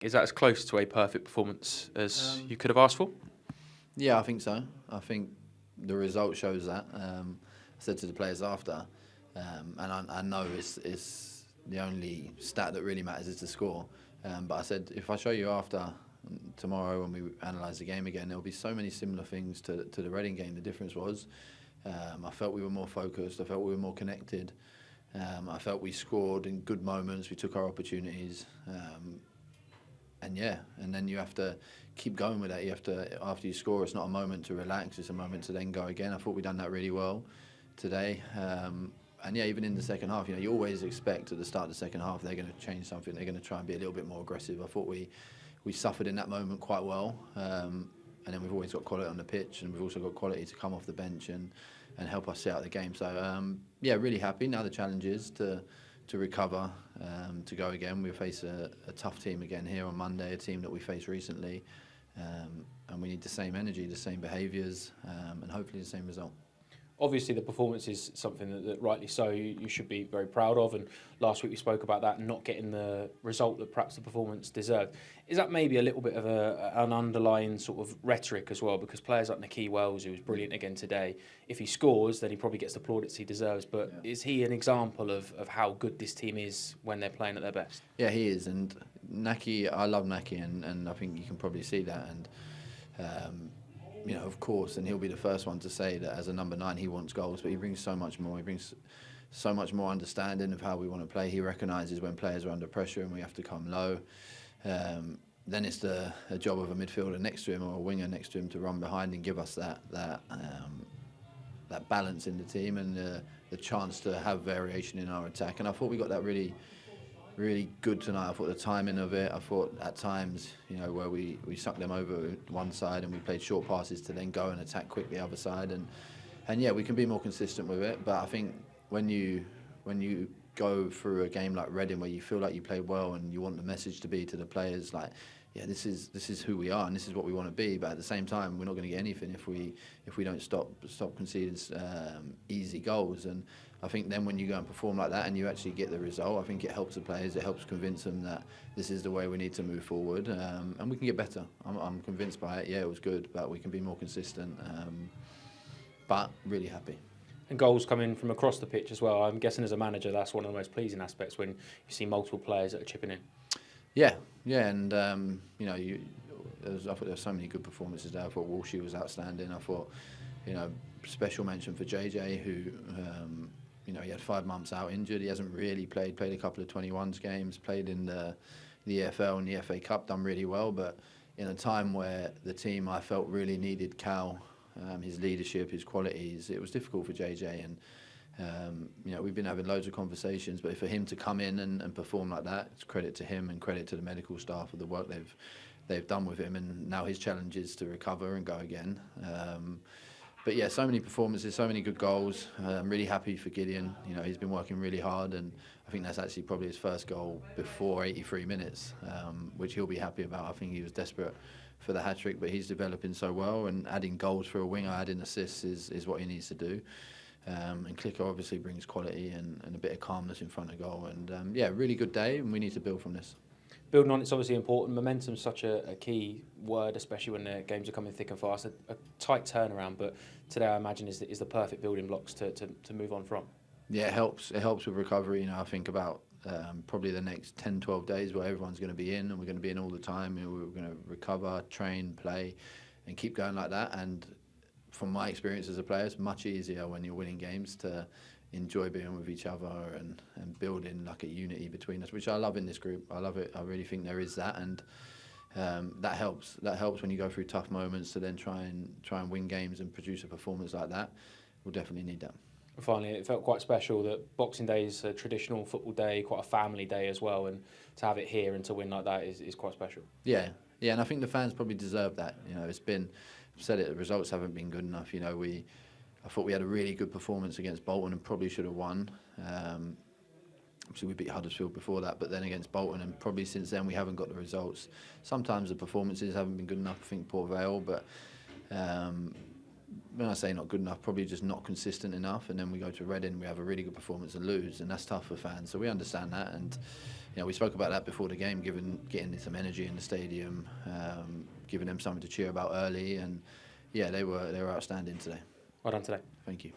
Is that as close to a perfect performance as you could have asked for? Yeah, I think so. I think the result shows that. I said to the players after, and I know it's the only stat that really matters is the score. But I said, if I show you after tomorrow when we analyse the game again, there'll be so many similar things to the Reading game. The difference was I felt we were more focused. I felt we were more connected. I felt we scored in good moments. We took our opportunities. And then you have to keep going with that. You have to, after you score, it's not a moment to relax, it's a moment to then go again. I thought we'd done that really well today. And yeah, even in the second half, you always expect at the start of the second half they're going to change something. They're going to try and be a little bit more aggressive. I thought we suffered in that moment quite well. And then we've always got quality on the pitch, and we've also got quality to come off the bench and help us see out the game. So yeah, really happy. Now the challenge is to recover, to go again. We face a tough team again here on Monday, a team that we faced recently, and we need the same energy, the same behaviours, and hopefully the same result. Obviously, the performance is something that rightly so, you should be very proud of. And last week we spoke about that, not getting the result that perhaps the performance deserved. Is that maybe a little bit of an underlying sort of rhetoric as well? Because players like Nicky Wells, who was brilliant again today, if he scores, then he probably gets the plaudits he deserves. But is he an example of how good this team is when they're playing at their best? Yeah, he is. And Naki, I love Naki, and I think you can probably see that. And of course, and he'll be the first one to say that as a number 9 he wants goals, but he brings so much more. He brings so much more understanding of how we want to play. He recognises when players are under pressure and we have to come low. Then it's a job of a midfielder next to him or a winger next to him to run behind and give us that balance in the team and the chance to have variation in our attack. And I thought we got that really good tonight. I thought the timing of it, I thought at times, where we sucked them over one side and we played short passes to then go and attack quick the other side. And yeah, we can be more consistent with it. But I think when you go through a game like Reading where you feel like you played well and you want the message to be to the players like, yeah, this is who we are and this is what we want to be. But at the same time, we're not going to get anything if we don't stop conceding easy goals. And I think then when you go and perform like that and you actually get the result, I think it helps the players. It helps convince them that this is the way we need to move forward, and we can get better. I'm convinced by it. Yeah, it was good, but we can be more consistent. But really happy. And goals coming from across the pitch as well. I'm guessing as a manager, that's one of the most pleasing aspects when you see multiple players that are chipping in. Yeah, and I thought there were so many good performances there. I thought Wilshere was outstanding. I thought, special mention for JJ, who, he had 5 months out injured. He hasn't really played a couple of 21s games, played in the EFL and the FA Cup, done really well. But in a time where the team, I felt, really needed Cal, his leadership, his qualities, it was difficult for JJ. And we've been having loads of conversations, but for him to come in and perform like that, it's credit to him and credit to the medical staff for the work they've done with him. And now his challenge is to recover and go again. But yeah, so many performances, so many good goals. I'm really happy for Gideon. He's been working really hard, and I think that's actually probably his first goal before 83 minutes, which he'll be happy about. I think he was desperate for the hat-trick, but he's developing so well, and adding goals for a winger, adding assists is what he needs to do. And Clicker obviously brings quality and a bit of calmness in front of goal. And really good day, and we need to build from this. Building on it's obviously important. Momentum's such a key word, especially when the games are coming thick and fast. A tight turnaround, but today I imagine is the perfect building blocks to move on from. Yeah, it helps. It helps with recovery. I think about probably the next 10, 12 days where everyone's going to be in, and we're going to be in all the time. We're going to recover, train, play, and keep going like that. And from my experience as a player, it's much easier when you're winning games to enjoy being with each other and building like a unity between us, which I love in this group. I love it. I really think there is that, and that helps. That helps when you go through tough moments to then try and win games and produce a performance like that. We'll definitely need that. Finally, it felt quite special that Boxing Day is a traditional football day, quite a family day as well, and to have it here and to win like that is quite special. Yeah, and I think the fans probably deserve that. It's been, I've said it, the results haven't been good enough. I thought we had a really good performance against Bolton and probably should have won. Obviously, we beat Huddersfield before that, but then against Bolton, and probably since then we haven't got the results. Sometimes the performances haven't been good enough. I think Port Vale, but when I say not good enough, probably just not consistent enough. And then we go to Reading, we have a really good performance and lose, and that's tough for fans. So we understand that, and we spoke about that before the game, getting some energy in the stadium, giving them something to cheer about early, and yeah, they were outstanding today. Well done today. Thank you.